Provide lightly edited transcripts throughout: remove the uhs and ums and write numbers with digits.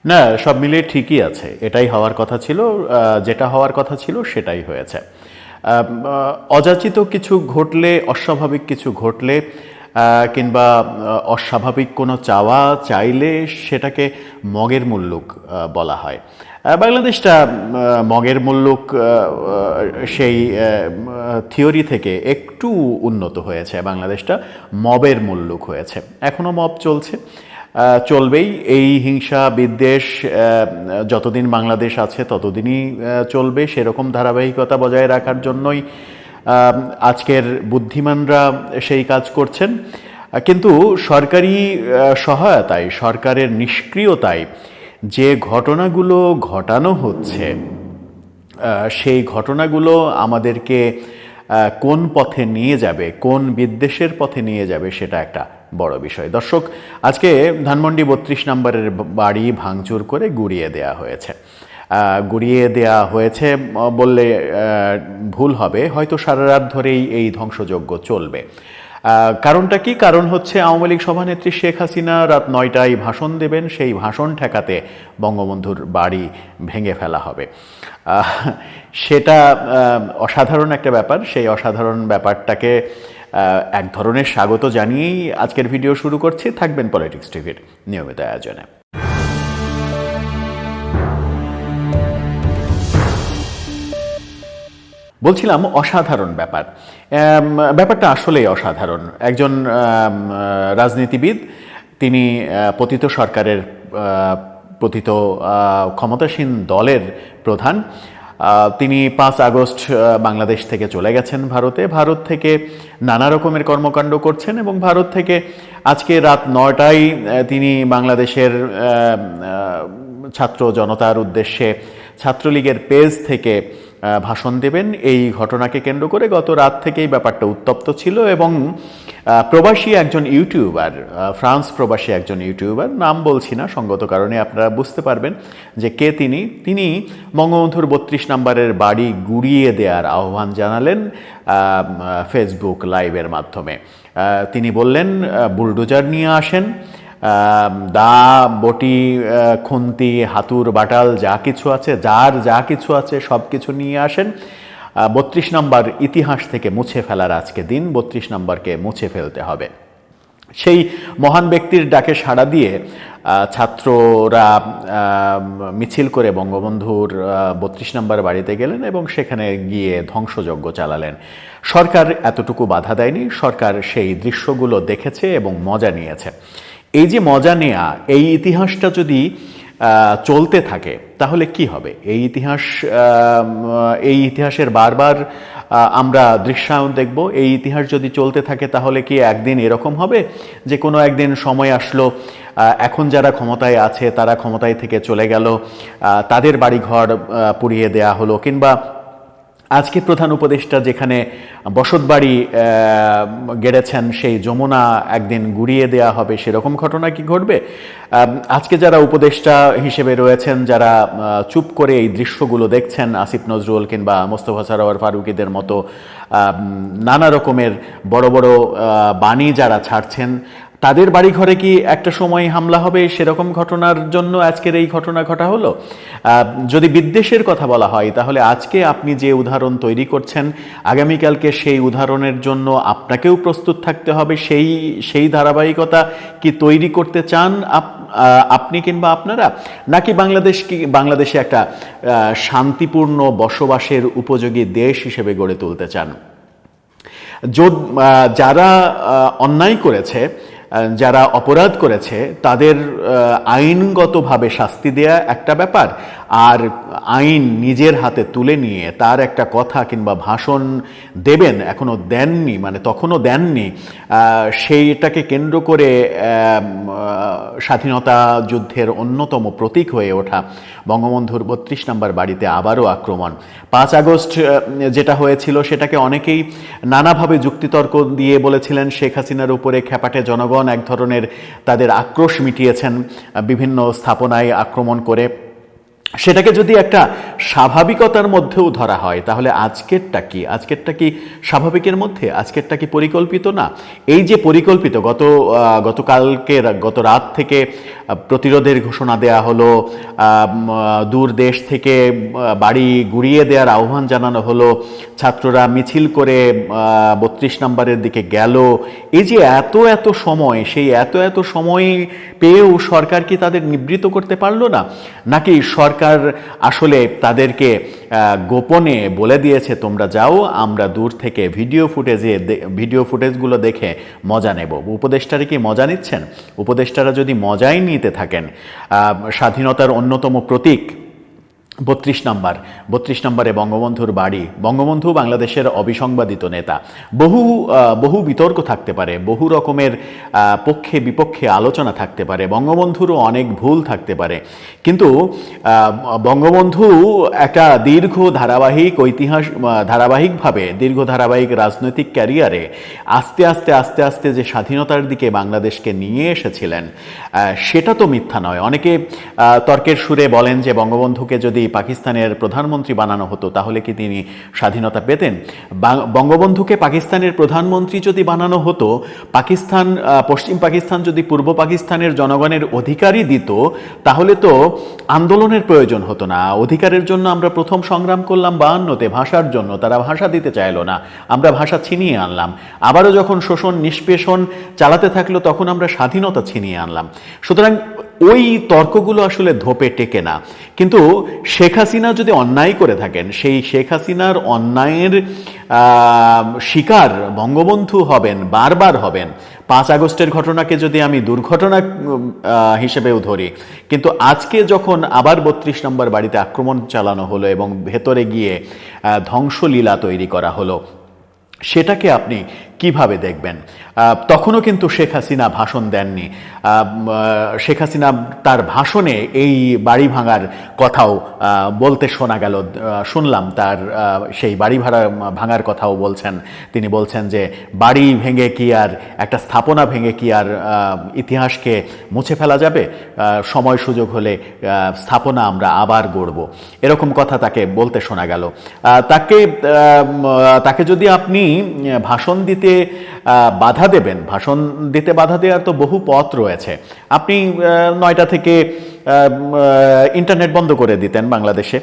না, সব মিলিয়ে ঠিকই আছে। এটাই হওয়ার কথা ছিল। যেটা হওয়ার কথা ছিল সেটাই হয়েছে। অযাচিত কিছু ঘটলে, অস্বাভাবিক কিছু ঘটলে, কিংবা অস্বাভাবিক কোনো চাওয়া চাইলে সেটাকে মগের মুল্লুক বলা হয়। বাংলাদেশটা মগের মুল্লুক সেই থিওরি থেকে একটু উন্নত হয়েছে। বাংলাদেশটা মবের মুল্লুক হয়েছে। এখনও মব চলছে, চলবেই। এই হিংসা বিদ্বেষ যতদিন বাংলাদেশ আছে ততদিনই চলবে। সেরকম ধারাবাহিকতা বজায় রাখার জন্যই আজকের বুদ্ধিমানরা সেই কাজ করছেন। কিন্তু সরকারি সহায়তায়, সরকারের নিষ্ক্রিয়তায় যে ঘটনাগুলো ঘটানো হচ্ছে, সেই ঘটনাগুলো আমাদেরকে কোন পথে নিয়ে যাবে, কোন বিদ্বেষের পথে নিয়ে যাবে, সেটা একটা বড় বিষয়। দর্শক, আজকে ধানমন্ডি 32 নম্বরের বাড়ি ভাঙচুর করে গুড়িয়ে দেয়া হয়েছে। গুড়িয়ে দেয়া হয়েছে বললে ভুল হবে, হয়তো সারা রাত ধরেই এই ধ্বংসযজ্ঞ চলবে। কারণটা কি? কারণ হচ্ছে আওয়ামী লীগ সভানেত্রী শেখ হাসিনা রাত 9টায় ভাষণ দেবেন। সেই ভাষণ ঠেকাতে বঙ্গবন্ধুর বাড়ি ভেঙে ফেলা হবে। সেটা অসাধারণ একটা ব্যাপার। সেই অসাধারণ ব্যাপারটাকে এক ধরনের স্বাগত জানিয়েই আজকের ভিডিও শুরু করছি। থাকবেন পলিটিক্স টিভির নিয়মিত আয়োজনে। বলছিলাম অসাধারণ ব্যাপার। ব্যাপারটা আসলেই অসাধারণ। একজন রাজনীতিবিদ, তিনি পতিত সরকারের, পতিত ক্ষমতাসীন দলের প্রধান। তিনি 5 আগস্ট বাংলাদেশ থেকে চলে গেছেন ভারতে। ভারত থেকে নানা রকমের কর্মকাণ্ড করছেন এবং ভারত থেকে আজকে রাত 9টায় তিনি বাংলাদেশের ছাত্র জনতার উদ্দেশ্যে ছাত্রলীগের পেজ থেকে ভাষণ দেবেন। এই ঘটনাকে কেন্দ্র করে গত রাত থেকেই ব্যাপারটা উত্তপ্ত ছিল এবং প্রবাসী একজন ইউটিউবার, ফ্রান্স প্রবাসী একজন ইউটিউবার, নাম বলছি না সঙ্গত কারণে আপনারা বুঝতে পারবেন যে কে তিনি বঙ্গবন্ধুর 32 নম্বরের বাড়ি গুড়িয়ে দেওয়ার আহ্বান জানালেন ফেসবুক লাইভের মাধ্যমে। তিনি বললেন, বুলডোজার নিয়ে আসেন, দা, বটি, খুন্তি, হাতুর, বাটাল যা কিছু আছে, যার যা কিছু আছে সব কিছু নিয়ে আসেন। 32 নম্বর ইতিহাস থেকে মুছে ফেলার আজকে দিন। 32 নম্বরকে মুছে ফেলতে হবে। সেই মহান ব্যক্তির ডাকে সাড়া দিয়ে ছাত্ররা মিছিল করে বঙ্গবন্ধুর 32 নম্বর বাড়িতে গেলেন এবং সেখানে গিয়ে ধ্বংসযজ্ঞ চালালেন। সরকার এতটুকু বাধা দেয়নি। সরকার সেই দৃশ্যগুলো দেখেছে এবং মজা নিয়েছে। এই যে মজা নেয়া, এই ইতিহাসটা যদি চলতে থাকে তাহলে কি হবে? এই ইতিহাসের বারবার আমরা দৃশ্যায়ন দেখব। এই ইতিহাস যদি চলতে থাকে তাহলে কি একদিন এরকম হবে যে কোনো একদিন সময় আসলো, এখন যারা ক্ষমতায় আছে তারা ক্ষমতায় থেকে চলে গেল, তাদের বাড়িঘর পুড়িয়ে দেয়া হলো, কিংবা আজকে প্রধান উপদেষ্টা যেখানে বসতবাড়ি গেড়েছেন সেই যমুনা একদিন গুড়িয়ে দেয়া হবে, সেরকম ঘটনা কি ঘটবে? আজকে যারা উপদেষ্টা হিসেবে রয়েছেন, যারা চুপ করে এই দৃশ্যগুলো দেখছেন, আসিফ নজরুল কিংবা মোস্তফা সরোয়ার ফারুকীদের মতো নানা রকমের বড় বড় বাণী যারা ছাড়ছেন, তাদের বাড়িঘরে কি একটা সময় হামলা হবে? সেরকম ঘটনার জন্য আজকের এই ঘটনা ঘটা হলো। যদি বিদ্বেষের কথা বলা হয় তাহলে আজকে আপনি যে উদাহরণ তৈরি করছেন, আগামীকালকে সেই উদাহরণের জন্য আপনাকেও প্রস্তুত থাকতে হবে। সেই ধারাবাহিকতা কি তৈরি করতে চান আপনি কিংবা আপনারা? নাকি বাংলাদেশে একটা শান্তিপূর্ণ বসবাসের উপযোগী দেশ হিসেবে গড়ে তুলতে চান? যারা অন্যায় করেছে, যারা অপরাধ করেছে, তাদের আইনগতভাবে শাস্তি দেয়া একটা ব্যাপার, আর আইন নিজের হাতে তুলে নিয়ে তার একটা কথা কিংবা ভাষণ দেবেন, এখনো দেননি, মানে তখনও দেননি, সেইটাকে কেন্দ্র করে স্বাধীনতা যুদ্ধের অন্যতম প্রতীক হয়ে ওঠা বঙ্গবন্ধুর 32 নম্বর বাড়িতে আবারও আক্রমণ। 5 আগস্ট যেটা হয়েছিল সেটাকে অনেকেই নানাভাবে যুক্তিতর্ক দিয়ে বলেছিলেন শেখ হাসিনার উপরে খেপাটে জনগণ এক ধরনের তাদের আক্রোশ মিটিয়েছেন বিভিন্ন স্থাপনায় আক্রমণ করে। সেটাকে যদি একটা স্বাভাবিকতার মধ্যেও ধরা হয়, তাহলে আজকেরটা কি স্বাভাবিকের মধ্যে? আজকেরটা কি পরিকল্পিত না? এই যে পরিকল্পিত, গত রাত থেকে প্রতিরোধের ঘোষণা দেয়া হলো, দূর দেশ থেকে বাড়ি গুড়িয়ে দেওয়ার আহ্বান জানানো হলো, ছাত্ররা মিছিল করে 32 নম্বরের দিকে গেল, এই যে এত সময়, সেই এত সময় পেয়েও সরকার কি তাদের নিবৃত্ত করতে পারলো না? নাকি সরকার আসলে তাদেরকে গোপনে বলে দিয়েছে তোমরা যাও, আমরা দূর থেকে ভিডিও ফুটেজগুলো দেখে মজা নেব? উপদেষ্টারা কি মজা নিচ্ছেন? উপদেষ্টারা যদি মজাই নিতে থাকেন, স্বাধীনতার অন্যতম প্রতীক 32 নম্বরে বঙ্গবন্ধুর বাড়ি, বঙ্গবন্ধু বাংলাদেশের অবিসংবাদিত নেতা, বহু বিতর্ক থাকতে পারে, বহু রকমের পক্ষে বিপক্ষে আলোচনা থাকতে পারে, বঙ্গবন্ধুরও অনেক ভুল থাকতে পারে, কিন্তু বঙ্গবন্ধু একটা দীর্ঘ ধারাবাহিক রাজনৈতিক ক্যারিয়ারে আস্তে আস্তে যে স্বাধীনতার দিকে বাংলাদেশকে নিয়ে এসেছিলেন, সেটা তো মিথ্যা নয়। অনেকে তর্কের সুরে বলেন যে বঙ্গবন্ধুকে যদি পাকিস্তানের প্রধানমন্ত্রী বানানো হতো তাহলে কি তিনি স্বাধীনতা পেতেন? বঙ্গবন্ধুকে পাকিস্তানের প্রধানমন্ত্রী যদি বানানো হতো, পশ্চিম পাকিস্তান যদি পূর্ব পাকিস্তানের জনগণের অধিকারই দিত, তাহলে তো আন্দোলনের প্রয়োজন হতো না। অধিকারের জন্য আমরা প্রথম সংগ্রাম করলাম 52-তে, ভাষার জন্য। তারা ভাষা দিতে চাইলো না, আমরা ভাষা ছিনিয়ে আনলাম। আবারও যখন শোষণ নিষ্পেষণ চালাতে থাকলো, তখন আমরা স্বাধীনতা ছিনিয়ে আনলাম। সুতরাং ওই তর্কগুলো আসলে ধোপে টেকে না। কিন্তু শেখ হাসিনা যদি অন্যায় করে থাকেন, সেই শেখ হাসিনার অন্যায়ের শিকার বঙ্গবন্ধু হবেন, বারবার হবেন। 5 আগস্টের ঘটনাকে যদি আমি দুর্ঘটনা হিসেবেও ধরি, কিন্তু আজকে যখন আবার 32 নম্বর বাড়িতে আক্রমণ চালানো হলো এবং ভেতরে গিয়ে ধ্বংসলীলা তৈরি করা হলো, সেটাকে আপনি কিভাবে দেখবেন? তখনও কিন্তু শেখ হাসিনা ভাষণ দেননি। শেখ হাসিনা তার ভাষণে এই বাড়ি ভাঙার কথাও বলতে শুনলাম তার সেই বাড়ি ভাঙার কথাও বলছেন। তিনি বলছেন যে বাড়ি ভেঙে কি আর, একটা স্থাপনা ভেঙে কি আর ইতিহাসকে মুছে ফেলা যাবে? সময় সুযোগ হলে স্থাপনা আমরা আবার গড়ব, এরকম কথা তাকে বলতে শোনা গেল। তাকে যদি আপনি ভাষণ দিতে বাধা দেবেন, ভাষণ দিতে বাধা দেওয়ার তো বহু পথ রয়েছে। আপনি 9টা থেকে ইন্টারনেট বন্ধ করে দিতেন বাংলাদেশে,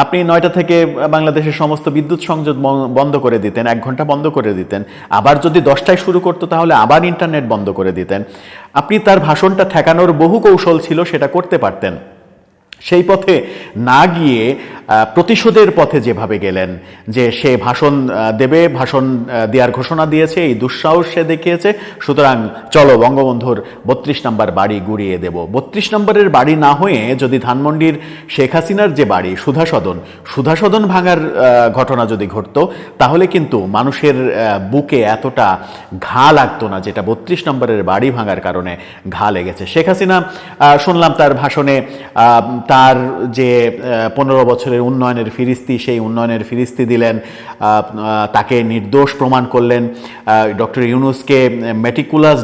আপনি 9টা থেকে বাংলাদেশের সমস্ত বিদ্যুৎ সংযোগ বন্ধ করে দিতেন, 1 ঘন্টা বন্ধ করে দিতেন। আবার যদি 10টায় শুরু করতো তাহলে আবার ইন্টারনেট বন্ধ করে দিতেন। আপনি তার ভাষণটা ঠেকানোর বহু কৌশল ছিল, সেটা করতে পারতেন। সেই পথে না গিয়ে প্রতিশোধের পথে যেভাবে গেলেন, যে সে ভাষণ দেওয়ার ঘোষণা দিয়েছে, এই দুঃসাহস সে দেখিয়েছে, সুতরাং চলো বঙ্গবন্ধুর 32 নম্বর বাড়ি গুড়িয়ে দেব। 32 নম্বরের বাড়ি না হয়ে যদি ধানমন্ডির শেখ হাসিনার যে বাড়ি সুধাসদন ভাঙার ঘটনা যদি ঘটতো, তাহলে কিন্তু মানুষের বুকে এতটা ঘা লাগতো না, যেটা 32 নম্বরের বাড়ি ভাঙার কারণে ঘা লেগেছে। শেখ হাসিনা শুনলাম তার ভাষণে তার যে 15 বছরের উন্নয়নের ফিরিস্তি, সেই উন্নয়নের ফিরিস্তি দিলেন, তাকে নির্দোষ প্রমাণ করলেন। ডক্টর ইউনূসকে মেটিকুলাস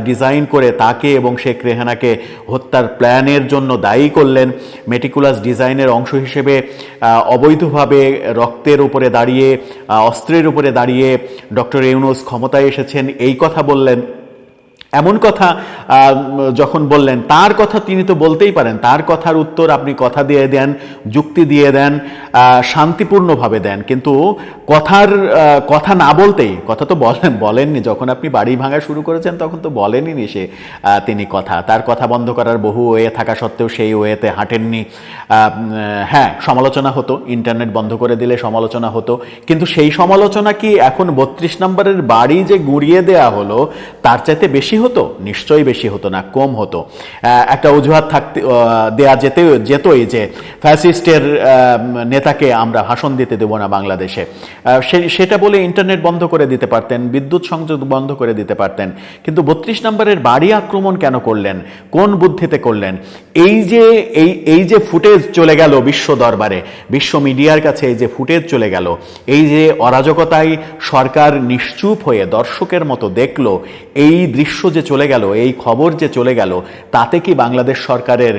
ডিজাইন করে তাকে এবং শেখ রেহানাকে হত্যার প্ল্যানের জন্য দায়ী করলেন। মেটিকুলাস ডিজাইনের অংশ হিসেবে অবৈধভাবে রক্তের উপরে দাঁড়িয়ে, অস্ত্রের উপরে দাঁড়িয়ে ডক্টর ইউনূস ক্ষমতায় এসেছেন, এই কথা বললেন। এমন কথা যখন বললেন, তার কথা তিনি তো বলতেই পারেন, তার কথার উত্তর আপনি কথা দিয়ে দেন, যুক্তি দিয়ে দেন, শান্তিপূর্ণভাবে দেন, কিন্তু কথা না বলতেই, কথা তো বলেননি। যখন আপনি বাড়ি ভাঙা শুরু করেছেন তখন তো বলেনই তিনি কথা। তার কথা বন্ধ করার বহু ওয়ে থাকা সত্ত্বেও সেই ওয়েতে হাঁটেননি। হ্যাঁ, সমালোচনা হতো, ইন্টারনেট বন্ধ করে দিলে সমালোচনা হতো, কিন্তু সেই সমালোচনা কি এখন 32 নম্বরের বাড়ি যে গুড়িয়ে দেয়া হলো তার চাইতে বেশি হতো? নিশ্চয়ই বেশি হতো না, কম হতো। একটা অজুহাত দেয়া যেতই যে ফ্যাসিস্টের নেতাকে আমরা ভাষণ দিতে দেব না বাংলাদেশে, সেটা বলে ইন্টারনেট বন্ধ করে দিতে পারতেন, বিদ্যুৎ সংযোগ বন্ধ করে দিতে পারতেন। কিন্তু 32 নম্বরের বাড়ি আক্রমণ কেন করলেন? কোন বুদ্ধিতে করলেন? এই যে ফুটেজ চলে গেল বিশ্ব দরবারে, বিশ্ব মিডিয়ার কাছে এই যে ফুটেজ চলে গেল, এই যে অরাজকতায় সরকার নিশ্চুপ হয়ে দর্শকের মতো দেখলো, এই দৃশ্য যে চলে গেল, এই খবর যে চলে গেল, তাতে কি বাংলাদেশ সরকারের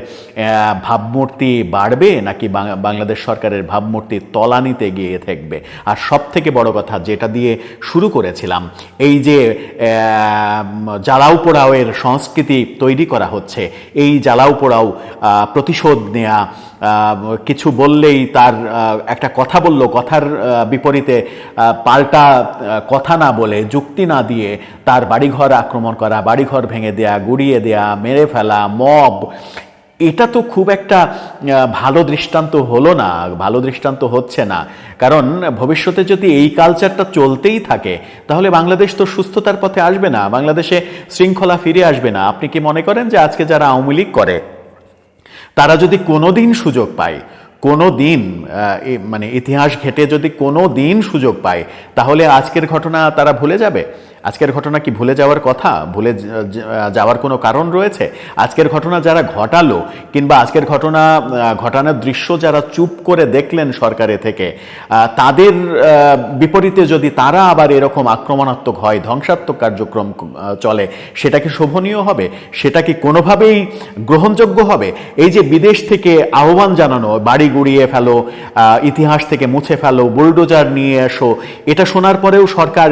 ভাবমূর্তি বাড়বে নাকি বাংলাদেশ সরকারের ভাবমূর্তি তলানিতে গিয়ে থাকবে? আর সব থেকে বড় কথা, যেটা দিয়ে শুরু করেছিলাম, এই যে জ্বালাও পোড়াওয়ের সংস্কৃতি তৈরি করা হচ্ছে, এই জ্বালাও পোড়াও প্রতিশোধ নেয়া, কিছু বললেই তার একটা কথা বলল, কথার বিপরীতে পাল্টা কথা না বলে, যুক্তি না দিয়ে তার বাড়িঘর আক্রমণ করা, বাড়িঘর ভেঙে দেয়া, গুড়িয়ে দেয়া, মেরে ফেলা, মব, এটা তো খুব একটা ভালো দৃষ্টান্ত হলো না, ভালো দৃষ্টান্ত হচ্ছে না। কারণ ভবিষ্যতে যদি এই কালচারটা চলতেই থাকে, তাহলে বাংলাদেশ তো সুস্থতার পথে আসবে না, বাংলাদেশে শৃঙ্খলা ফিরে আসবে না। আপনি কি মনে করেন যে আজকে যারা আওয়ামী লীগ করে, তারা যদি কোনোদিন সুযোগ পায়, কোনো দিন মানে ইতিহাস ঘেটে যদি কোনো দিন সুযোগ পায়, তাহলে আজকের ঘটনা তারা ভুলে যাবে? আজকের ঘটনা কি ভুলে যাওয়ার কথা? ভুলে যাওয়ার কোনো কারণ রয়েছে? আজকের ঘটনা যারা ঘটালো, কিংবা আজকের ঘটনা ঘটানোর দৃশ্য যারা চুপ করে দেখলেন সরকারে থেকে, তাদের বিপরীতে যদি তারা আবার এরকম আক্রমণাত্মক হয়, ধ্বংসাত্মক কার্যক্রম চলে, সেটা কি শোভনীয় হবে? সেটা কি কোনোভাবেই গ্রহণযোগ্য হবে? এই যে বিদেশ থেকে আহ্বান জানানো, বাড়ি গুড়িয়ে ফেলো, ইতিহাস থেকে মুছে ফেলো, বুলডোজার নিয়ে এসো, এটা শোনার পরেও সরকার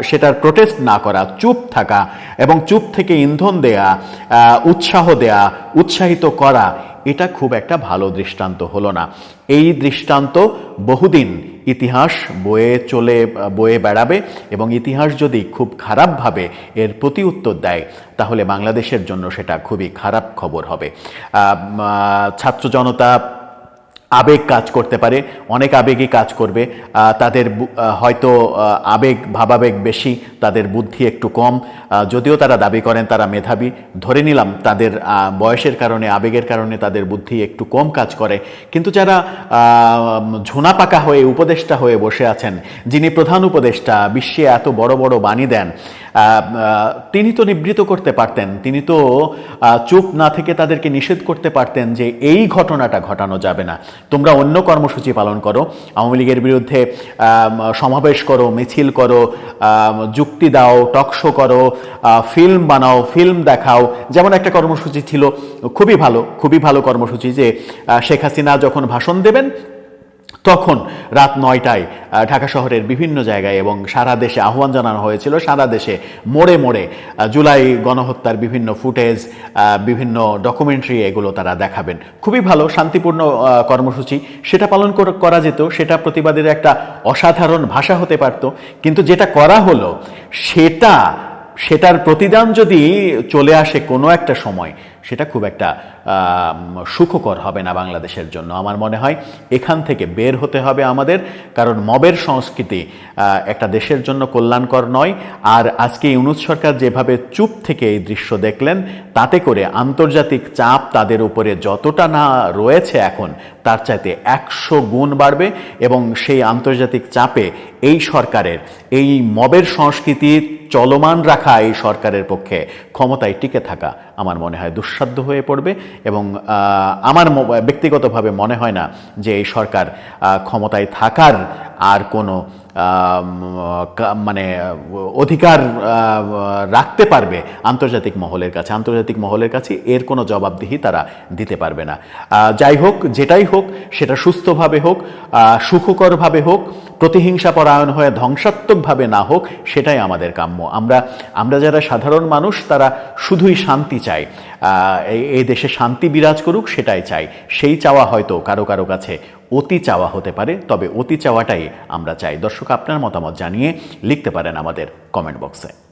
সেটার প্রোটেস্ট না করা, চুপ থাকা এবং চুপ থেকে ইন্ধন দেয়া, উৎসাহ দেয়া, উৎসাহিত করা, এটা খুব একটা ভালো দৃষ্টান্ত হলো না। এই দৃষ্টান্ত বহুদিন ইতিহাস বয়ে বেড়াবে, এবং ইতিহাস যদি খুব খারাপভাবে এর প্রতি উত্তর দেয়, তাহলে বাংলাদেশের জন্য সেটা খুবই খারাপ খবর হবে। ছাত্র জনতা আবেগ কাজ করতে পারে, অনেক আবেগই কাজ করবে, তাদের হয়তো ভাবাবেগ বেশি, তাদের বুদ্ধি একটু কম, যদিও তারা দাবি করেন তারা মেধাবী। ধরে নিলাম তাদের বয়সের কারণে, আবেগের কারণে তাদের বুদ্ধি একটু কম কাজ করে। কিন্তু যারা ঝোনা পাকা হয়ে উপদেষ্টা হয়ে বসে আছেন, যিনি প্রধান উপদেষ্টা, বিশ্বে এত বড় বড় বাণী দেন, তিনি তো নিবৃত করতে পারতেন, তিনি তো চুপ না থেকে তাদেরকে নিষেধ করতে পারতেন যে এই ঘটনাটা ঘটানো যাবে না, তোমরা অন্য কর্মসূচি পালন করো, আওয়ামী লীগের বিরুদ্ধে সমাবেশ করো, মিছিল করো, যুক্তি দাও, টকশো করো, ফিল্ম বানাও, ফিল্ম দেখাও। যেমন একটা কর্মসূচি ছিল, খুবই ভালো কর্মসূচি, যে শেখ হাসিনা যখন ভাষণ দেবেন তখন রাত 9টায় ঢাকা শহরের বিভিন্ন জায়গায় এবং সারা দেশে আহ্বান জানানো হয়েছিল, সারা দেশে মোড়ে মোড়ে জুলাই গণহত্যার বিভিন্ন ফুটেজ, বিভিন্ন ডকুমেন্টারি, এগুলো তারা দেখাবেন। খুবই ভালো শান্তিপূর্ণ কর্মসূচি, সেটা পালন করা যেত, সেটা প্রতিবাদের একটা অসাধারণ ভাষা হতে পারত। কিন্তু যেটা করা হলো, সেটার প্রতিদান যদি চলে আসে কোনো একটা সময়, সেটা খুব একটা সুখকর হবে না বাংলাদেশের জন্য। আমার মনে হয় এখান থেকে বের হতে হবে আমাদের, কারণ মবের সংস্কৃতি একটা দেশের জন্য কল্যাণকর নয়। আর আজকে ইউনূস সরকার যেভাবে চুপ থেকে এই দৃশ্য দেখলেন, তাতে করে আন্তর্জাতিক চাপ তাদের উপরে যতটা না রয়েছে এখন, তার চাইতে 100 গুণ বাড়বে, এবং সেই আন্তর্জাতিক চাপে এই সরকারের এই মবের সংস্কৃতি চলমান রাখা এই সরকারের পক্ষে ক্ষমতায় টিকে থাকা আমার মনে হয় দুঃসাধ্য হয়ে পড়বে। এবং আমার ব্যক্তিগতভাবে মনে হয় না যে এই সরকার ক্ষমতায় থাকার আর কোনো মানে অধিকার রাখতে পারবে আন্তর্জাতিক মহলের কাছে এর কোনো জবাবদিহি তারা দিতে পারবে না। যাই হোক, যেটাই হোক, সেটা সুস্থভাবে হোক, সুখকরভাবে হোক, প্রতিহিংসা পরায়ণ হয়ে ধ্বংসাত্মকভাবে না হোক, সেটাই আমাদের কাম্য। আমরা যারা সাধারণ মানুষ, তারা শুধুই শান্তি চাই, এই দেশে শান্তি বিরাজ করুক, সেটাই চাই। সেই চাওয়া হয়তো কারো কারো কাছে অতি চাওয়া হতে পারে, তবে অতি চাওয়াটাই আমরা চাই। দর্শক, আপনার মতামত জানিয়ে লিখতে পারেন আমাদের কমেন্ট বক্সে।